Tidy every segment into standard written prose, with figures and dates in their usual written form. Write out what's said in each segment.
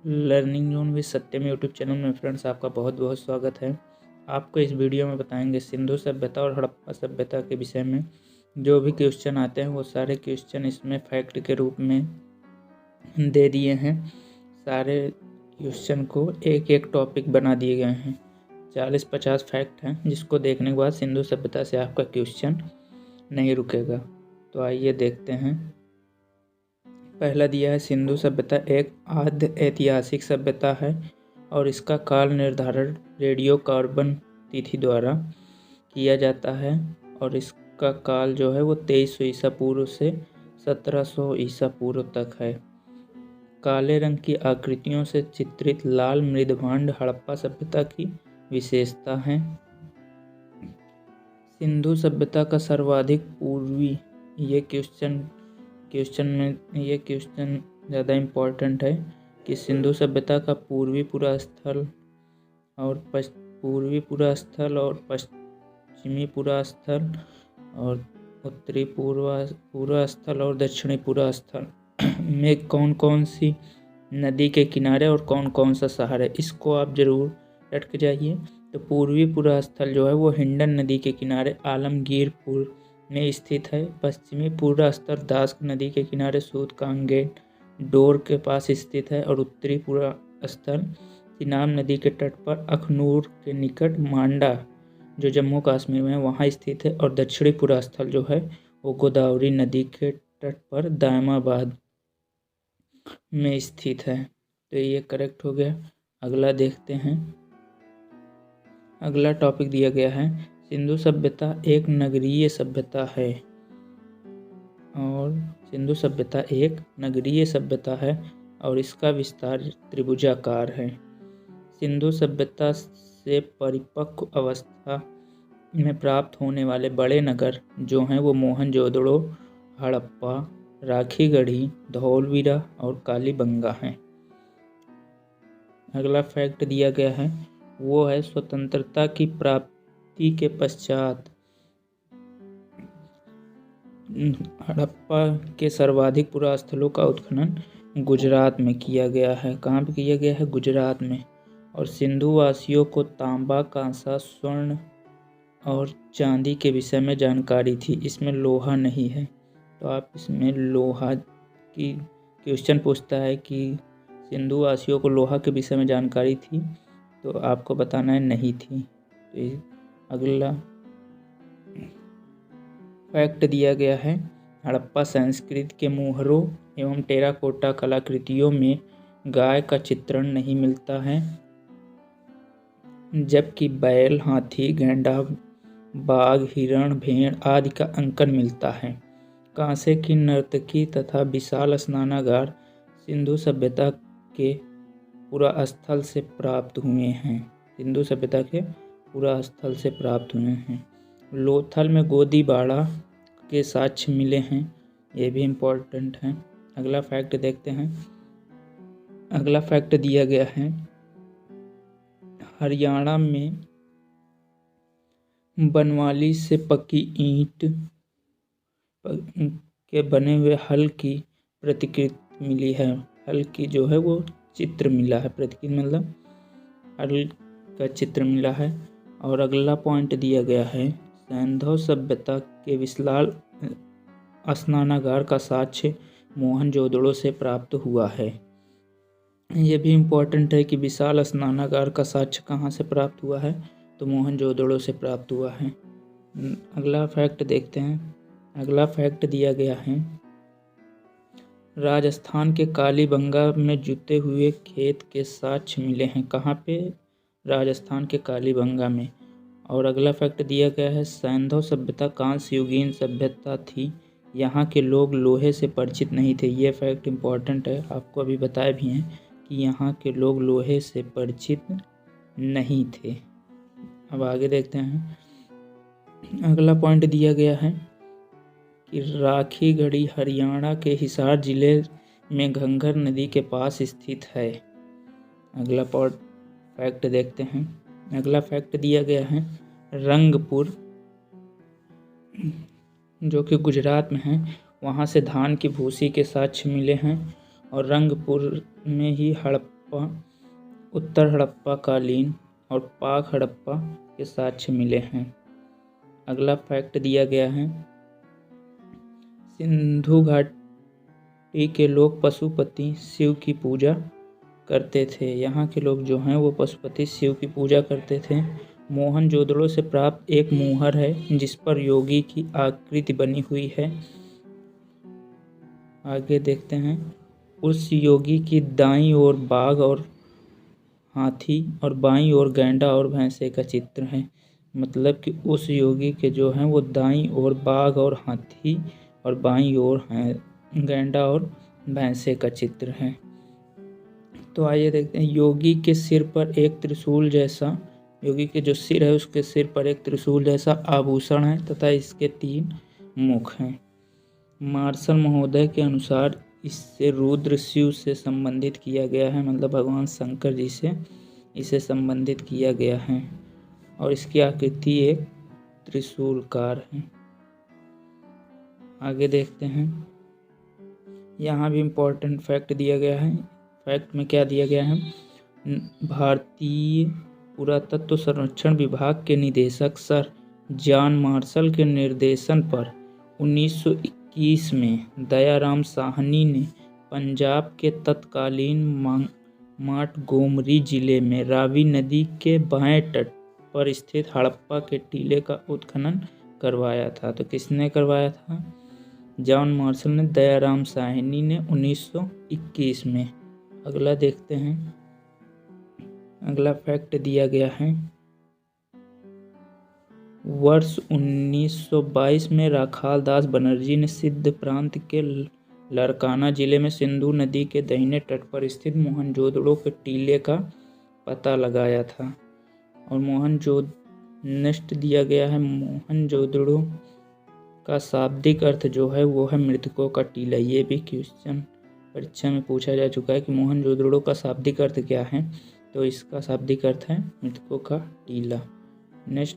Learning zone with Satyam YouTube channel में friends आपका बहुत बहुत स्वागत है। आपको इस वीडियो में बताएंगे सिंधु सभ्यता और हड़प्पा सभ्यता के विषय में जो भी क्वेश्चन आते हैं वो सारे क्वेश्चन इसमें फैक्ट के रूप में दे दिए हैं। सारे क्वेश्चन को एक एक टॉपिक बना दिए गए हैं। 40-50 फैक्ट हैं जिसको देखने के बाद सिंधु सभ्यता से आपका क्वेश्चन नहीं रुकेगा। तो आइए देखते हैं। पहला दिया है सिंधु सभ्यता एक आद्य ऐतिहासिक सभ्यता है और इसका काल निर्धारण रेडियो कार्बन तिथि द्वारा किया जाता है और इसका काल जो है वो 2300 ईसा पूर्व से 1700 ईसा पूर्व तक है। काले रंग की आकृतियों से चित्रित लाल मृदभांड हड़प्पा सभ्यता की विशेषता है। सिंधु सभ्यता का सर्वाधिक पूर्वी ये क्वेश्चन ज़्यादा इम्पोर्टेंट है कि सिंधु सभ्यता का पूर्वी पूरा स्थल और पश्चिमी पूरा स्थल और उत्तरी पूर्वा स्थल और दक्षिणी पूर्वा स्थल में कौन कौन सी नदी के किनारे और कौन कौन सा शहर है, इसको आप जरूर रट के जाइए। तो पूर्वी पूर्वा स्थल जो है वो हिंडन नदी के किनारे आलमगीरपुर में स्थित है। पश्चिमी पूर्वा स्थल दास नदी के किनारे सूतकांगेट डोर के पास स्थित है और उत्तरी पूर्वा स्थल चिनाब नदी के तट पर अखनूर के निकट मांडा जो जम्मू कश्मीर में है वहाँ स्थित है और दक्षिणी पूर्वा स्थल जो है वो गोदावरी नदी के तट पर दायमाबाद में स्थित है। तो ये करेक्ट हो गया। अगला देखते हैं। अगला टॉपिक दिया गया है सिंधु सभ्यता एक नगरीय सभ्यता है और इसका विस्तार त्रिभुजाकार है। सिंधु सभ्यता से परिपक्व अवस्था में प्राप्त होने वाले बड़े नगर जो हैं वो मोहनजोदड़ो, हड़प्पा, राखीगढ़ी, धौलवीरा और कालीबंगा हैं। अगला फैक्ट दिया गया है वो है स्वतंत्रता की प्राप्ति के पश्चात हड़प्पा के सर्वाधिक पुरातन स्थलों का उत्खनन गुजरात में किया गया है। कहाँ पे किया गया है? गुजरात में। और सिंधु वासियों को तांबा, कांसा, स्वर्ण और चांदी के विषय में जानकारी थी। इसमें लोहा नहीं है, तो आप इसमें लोहा की क्वेश्चन पूछता है कि सिंधु वासियों को लोहा के विषय में जानकारी थी, तो आपको बताना है नहीं थी। तो अगला फैक्ट दिया गया है हड़प्पा संस्कृति के मुहरों एवं टेराकोटा कलाकृतियों में गाय का चित्रण नहीं मिलता है, जबकि बैल, हाथी, गैंडा, बाघ, हिरण, भेड़ आदि का अंकन मिलता है। कांसे की नर्तकी तथा विशाल स्नानागार सिंधु सभ्यता के पूरा स्थल से प्राप्त हुए हैं। लोथल में गोदी बाड़ा के साक्ष्य मिले हैं, ये भी इम्पोर्टेंट हैं। अगला फैक्ट देखते हैं। अगला फैक्ट दिया गया है हरियाणा में बनवाली से पक्की ईंट के बने हुए हल की प्रतिकृति मिली है। हल की जो है वो चित्र मिला है, प्रतिकृति मतलब हल का चित्र मिला है। और अगला पॉइंट दिया गया है सिंधु सभ्यता के विशाल स्नानागार का साक्ष्य मोहनजोदड़ो से प्राप्त हुआ है। ये भी इम्पोर्टेंट है कि विशाल स्नानागार का साक्ष्य कहाँ से प्राप्त हुआ है, तो मोहनजोदड़ो से प्राप्त हुआ है। अगला फैक्ट देखते हैं। अगला फैक्ट दिया गया है राजस्थान के कालीबंगा में जुते हुए खेत के साक्ष्य मिले हैं। कहाँ पे? राजस्थान के कालीबंगा में। और अगला फैक्ट दिया गया है सिंधु सभ्यता कांस्य युगीन सभ्यता थी, यहाँ के लोग लोहे से परिचित नहीं थे। ये फैक्ट इम्पोर्टेंट है, आपको अभी बताए भी हैं कि यहाँ के लोग लोहे से परिचित नहीं थे। अब आगे देखते हैं। अगला पॉइंट दिया गया है कि राखीगढ़ी हरियाणा के हिसार जिले में घंघर नदी के पास स्थित है। अगला फैक्ट देखते हैं। अगला फैक्ट दिया गया है रंगपुर जो कि गुजरात में है, वहाँ से धान की भूसी के साक्ष्य मिले हैं और रंगपुर में ही हड़प्पा, उत्तर हड़प्पा कालीन और पाक हड़प्पा के साक्ष्य मिले हैं। अगला फैक्ट दिया गया है, सिंधु घाटी के लोग पशुपति शिव की पूजा करते थे। यहाँ के लोग जो हैं वो पशुपति शिव की पूजा करते थे। मोहनजोदड़ो से प्राप्त एक मुहर है जिस पर योगी की आकृति बनी हुई है। आगे देखते हैं, उस योगी की दाईं ओर बाघ और हाथी और बाईं ओर गैंडा और भैंसे का चित्र है। मतलब कि उस योगी के जो हैं वो दाईं ओर बाघ और हाथी और बाईं ओर गैंडा और भैंसे का चित्र है। तो आइए देखते हैं, योगी के सिर पर एक त्रिशूल जैसा, योगी के जो सिर है उसके सिर पर एक त्रिशूल जैसा आभूषण है तथा इसके 3 मुख हैं। मार्शल महोदय के अनुसार इससे रुद्र शिव से संबंधित किया गया है, मतलब भगवान शंकर जी से इसे संबंधित किया गया है और इसकी आकृति एक त्रिशूलकार है। आगे देखते हैं, यहाँ भी इम्पोर्टेंट फैक्ट दिया गया है। फैक्ट में क्या दिया गया है, भारतीय पुरातत्व संरक्षण विभाग के निदेशक सर जॉन मार्शल के निर्देशन पर 1921 में दयाराम साहनी ने पंजाब के तत्कालीन मांटगोमरी जिले में रावी नदी के बाएं तट पर स्थित हड़प्पा के टीले का उत्खनन करवाया था। तो किसने करवाया था? जॉन मार्शल ने, दयाराम साहनी ने 1921 में। अगला देखते हैं, अगला फैक्ट दिया गया है, वर्ष 1922 में राखाल दास बनर्जी ने सिद्ध प्रांत के लड़काना जिले में सिंधु नदी के दाहिने तट पर स्थित मोहनजोदड़ो के टीले का पता लगाया था। और नेक्स्ट दिया गया है, मोहनजोदड़ो का शाब्दिक अर्थ जो है वो है मृतकों का टीला। ये भी क्वेश्चन परीक्षा में पूछा जा चुका है कि मोहनजोदड़ो का शाब्दिक अर्थ क्या है, तो इसका शाब्दिक अर्थ है मृतकों का टीला। नेक्स्ट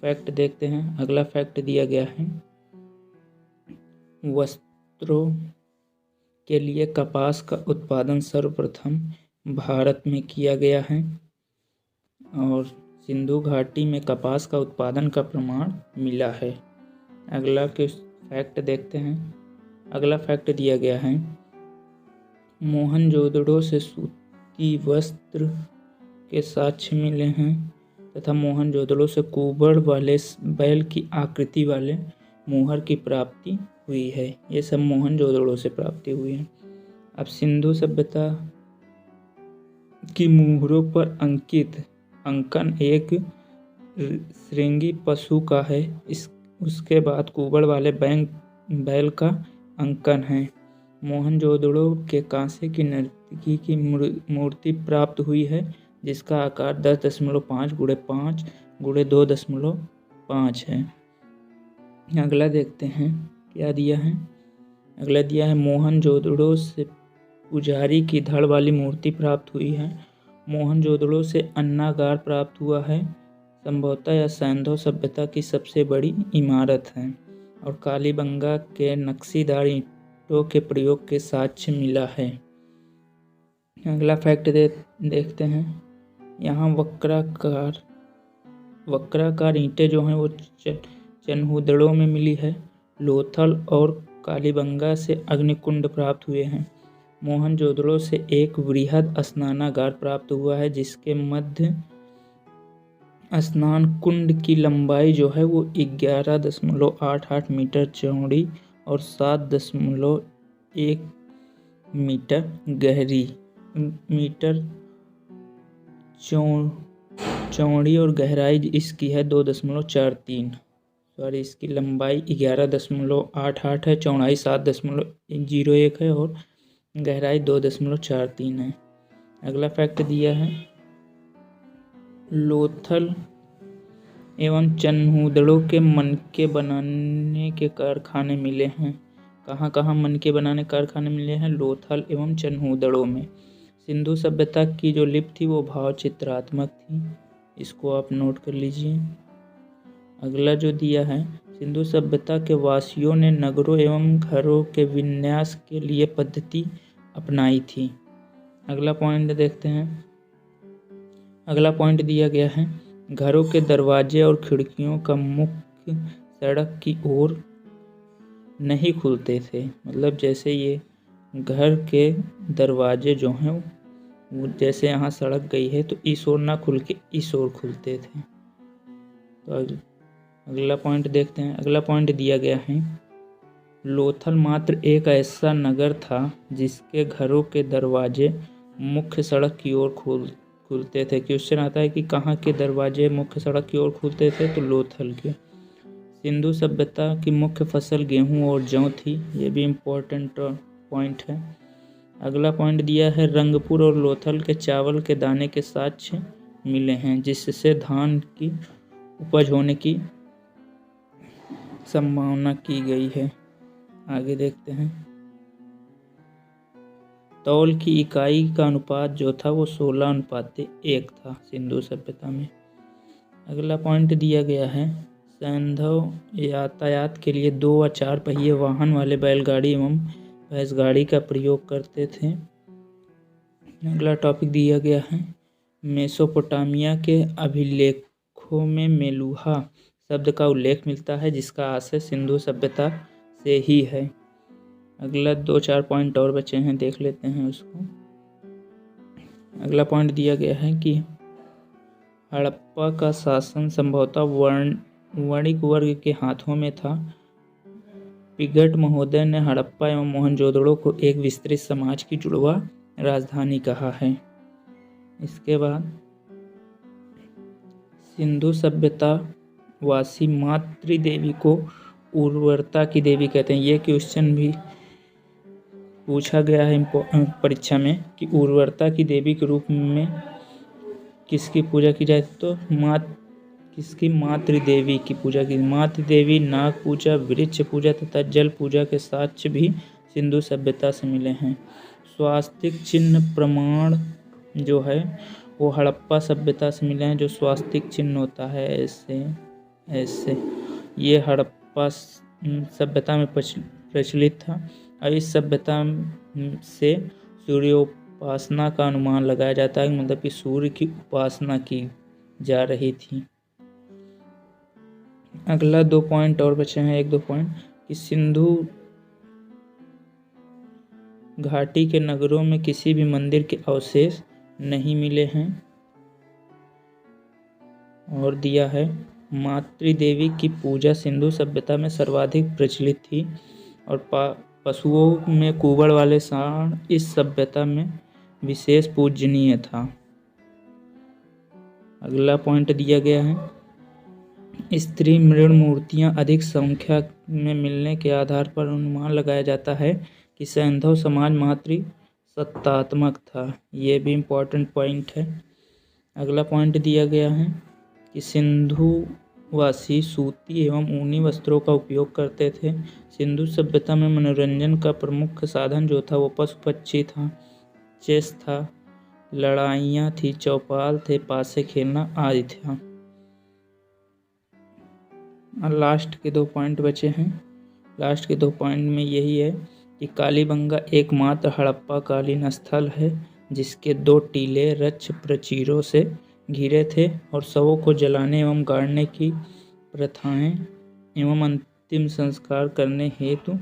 फैक्ट देखते हैं, अगला फैक्ट दिया गया है, वस्त्रों के लिए कपास का उत्पादन सर्वप्रथम भारत में किया गया है और सिंधु घाटी में कपास का उत्पादन का प्रमाण मिला है। अगला फैक्ट देखते हैं, अगला फैक्ट दिया गया है, मोहनजोदड़ो से सूती वस्त्र के साक्ष्य मिले हैं तथा मोहनजोदड़ो से कुबड़ वाले बैल की आकृति वाले मुहर की प्राप्ति हुई है। ये सब मोहनजोदड़ो से प्राप्ति हुई है। अब सिंधु सभ्यता की मुहरों पर अंकित अंकन एक श्रृंगी पशु का है। उसके बाद कुबड़ वाले बैल का अंकन है। मोहनजोदड़ो के कांसे की नर्तकी की मूर्ति प्राप्त हुई है जिसका आकार 10.5 × 5 × 2.5 है। अगला देखते हैं क्या दिया है, अगला दिया है, मोहनजोदड़ो से पुजारी की धड़ वाली मूर्ति प्राप्त हुई है। मोहनजोदड़ो से अन्नागार प्राप्त हुआ है, संभवतः यह सिंधु सभ्यता की सबसे बड़ी इमारत है। और कालीबंगा के नक्शीदार ईंटों के प्रयोग के साक्ष्य मिला है। अगला फैक्ट देखते हैं, यहाँ वक्राकार ईंटें जो हैं वो चन्हूदड़ो में मिली है। लोथल और कालीबंगा से अग्निकुंड प्राप्त हुए हैं। मोहनजोदड़ो से एक वृहद स्नानागार प्राप्त हुआ है जिसके मध्य स्नान कुंड की लंबाई जो है वो 11.88 मीटर चौड़ी और 7.1 मीटर गहरी चौड़ी और गहराई इसकी है 2.43। सॉरी, इसकी लंबाई 11.88 है, चौड़ाई 7.01 है और गहराई 2.43 है। अगला फैक्ट दिया है, लोथल एवं चन्हूदड़ो के मनके बनाने के कारखाने मिले हैं। कहाँ कहाँ मनके बनाने कारखाने मिले हैं? लोथल एवं चन्हूदड़ो में। सिंधु सभ्यता की जो लिपि थी वो भाव चित्रात्मक थी, इसको आप नोट कर लीजिए। अगला जो दिया है, सिंधु सभ्यता के वासियों ने नगरों एवं घरों के विन्यास के लिए पद्धति अपनाई थी। अगला पॉइंट देखते हैं। अगला पॉइंट दिया गया है, घरों के दरवाजे और खिड़कियों का मुख्य सड़क की ओर नहीं खुलते थे। मतलब जैसे ये घर के दरवाजे जो हैं वो जैसे यहाँ सड़क गई है तो इस ओर ना खुल के इस ओर खुलते थे। तो अगला पॉइंट देखते हैं। अगला पॉइंट दिया गया है, लोथल मात्र एक ऐसा नगर था जिसके घरों के दरवाजे मुख्य सड़क की ओर खुलते थे। क्वेश्चन आता है कि कहाँ के दरवाजे मुख्य सड़क की ओर खुलते थे, तो लोथल के। सिंधु सभ्यता की मुख्य फसल गेहूं और जौ थी। ये भी इम्पोर्टेंट पॉइंट है। अगला पॉइंट दिया है, रंगपुर और लोथल के चावल के दाने के साक्ष्य मिले हैं जिससे धान की उपज होने की संभावना की गई है। आगे देखते हैं। तौल की इकाई का अनुपात जो था वो 16:1 था सिंधु सभ्यता में। अगला पॉइंट दिया गया है, सैंधव यातायात के लिए 2 व 4 पहिए वाहन वाले बैलगाड़ी एवं भैंसगाड़ी का प्रयोग करते थे। अगला टॉपिक दिया गया है, मेसोपोटामिया के अभिलेखों में मेलुहा शब्द का उल्लेख मिलता है जिसका आशय सिंधु सभ्यता से ही है। अगला 2-4 पॉइंट और बचे हैं, देख लेते हैं उसको। अगला पॉइंट दिया गया है कि हड़प्पा का शासन संभवतः वणिक वर्ग के हाथों में था। पिगट महोदय ने हड़प्पा एवं मोहनजोदड़ो को एक विस्तृत समाज की जुड़वा राजधानी कहा है। इसके बाद सिंधु सभ्यता वासी मातृदेवी को उर्वरता की देवी कहते हैं। ये क्वेश्चन भी पूछा गया है परीक्षा में कि उर्वरता की देवी के रूप में किसकी पूजा की जाए, तो किसकी मातृदेवी की पूजा की। मातृदेवी, नाग पूजा, वृक्ष पूजा तथा जल पूजा के साक्ष्य भी सिंधु सभ्यता से मिले हैं। स्वास्तिक चिन्ह प्रमाण जो है वो हड़प्पा सभ्यता से मिले हैं। जो स्वास्तिक चिन्ह होता है ऐसे ये हड़प्पा सभ्यता में प्रचलित था। और इस सभ्यता से सूर्योपासना का अनुमान लगाया जाता है, मतलब कि सूर्य की उपासना की जा रही थी। अगला 2 पॉइंट और बचे हैं, 1-2 पॉइंट, कि सिंधु घाटी के नगरों में किसी भी मंदिर के अवशेष नहीं मिले हैं। और दिया है, मातृदेवी की पूजा सिंधु सभ्यता में सर्वाधिक प्रचलित थी और पशुओं में कुबड़ वाले सांड इस सभ्यता में विशेष पूजनीय था। अगला पॉइंट दिया गया है, स्त्री मृण मूर्तियां अधिक संख्या में मिलने के आधार पर अनुमान लगाया जाता है कि सैंधव समाज मातृ सत्तात्मक था। ये भी इम्पोर्टेंट पॉइंट है। अगला पॉइंट दिया गया है कि सिंधुवासी सूती एवं ऊनी वस्त्रों का उपयोग करते थे। सिंधु सभ्यता में मनोरंजन का प्रमुख साधन जो था वो पशु पक्षी था, चेस था, लड़ाइयाँ थी, चौपाल थे, पासे खेलना आदि था। लास्ट के 2 पॉइंट बचे हैं। लास्ट के 2 पॉइंट में यही है कि कालीबंगा एकमात्र हड़प्पा कालीन स्थल है जिसके 2 टीले रक्ष प्रचीरों से घिरे थे और शवों को जलाने एवं गाड़ने की प्रथाएं एवं अंतिम संस्कार करने हेतु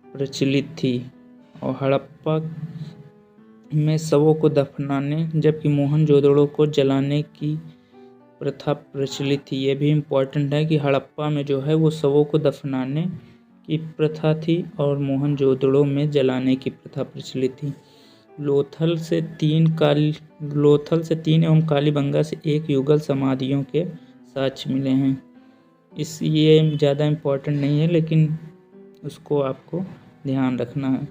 प्रचलित थी। और हड़प्पा में शवों को दफनाने जबकि मोहनजोदड़ो को जलाने की प्रथा प्रचलित थी। ये भी इम्पोर्टेंट है कि हड़प्पा में जो है वो शवों को दफनाने की प्रथा थी और मोहनजोदड़ो में जलाने की प्रथा प्रचलित थी। लोथल से 3 एवं कालीबंगा से 1 युगल समाधियों के साक्ष्य मिले हैं। ये ज़्यादा इम्पोर्टेंट नहीं है लेकिन उसको आपको ध्यान रखना है।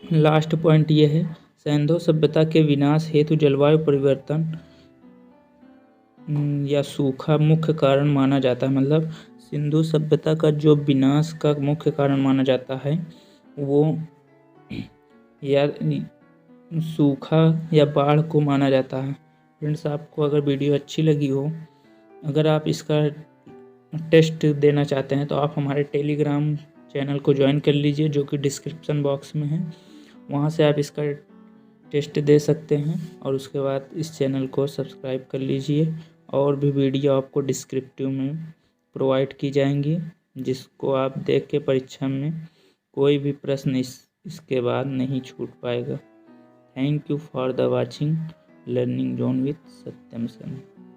लास्ट पॉइंट ये है, सैंधव सभ्यता के विनाश हेतु जलवायु परिवर्तन या सूखा मुख्य कारण माना जाता है। मतलब सिंधु सभ्यता का जो विनाश का मुख्य कारण माना जाता है वो या सूखा या बाढ़ को माना जाता है। फ्रेंड्स, आपको अगर वीडियो अच्छी लगी हो, अगर आप इसका टेस्ट देना चाहते हैं तो आप हमारे टेलीग्राम चैनल को ज्वाइन कर लीजिए जो कि डिस्क्रिप्शन बॉक्स में है। वहाँ से आप इसका टेस्ट दे सकते हैं। और उसके बाद इस चैनल को सब्सक्राइब कर लीजिए। और भी वीडियो आपको डिस्क्रिप्टिव में प्रोवाइड की जाएंगी, जिसको आप देख के परीक्षा में कोई भी प्रश्न इसके बाद नहीं छूट पाएगा। Thank you for the watching learning zone with Satyam sir.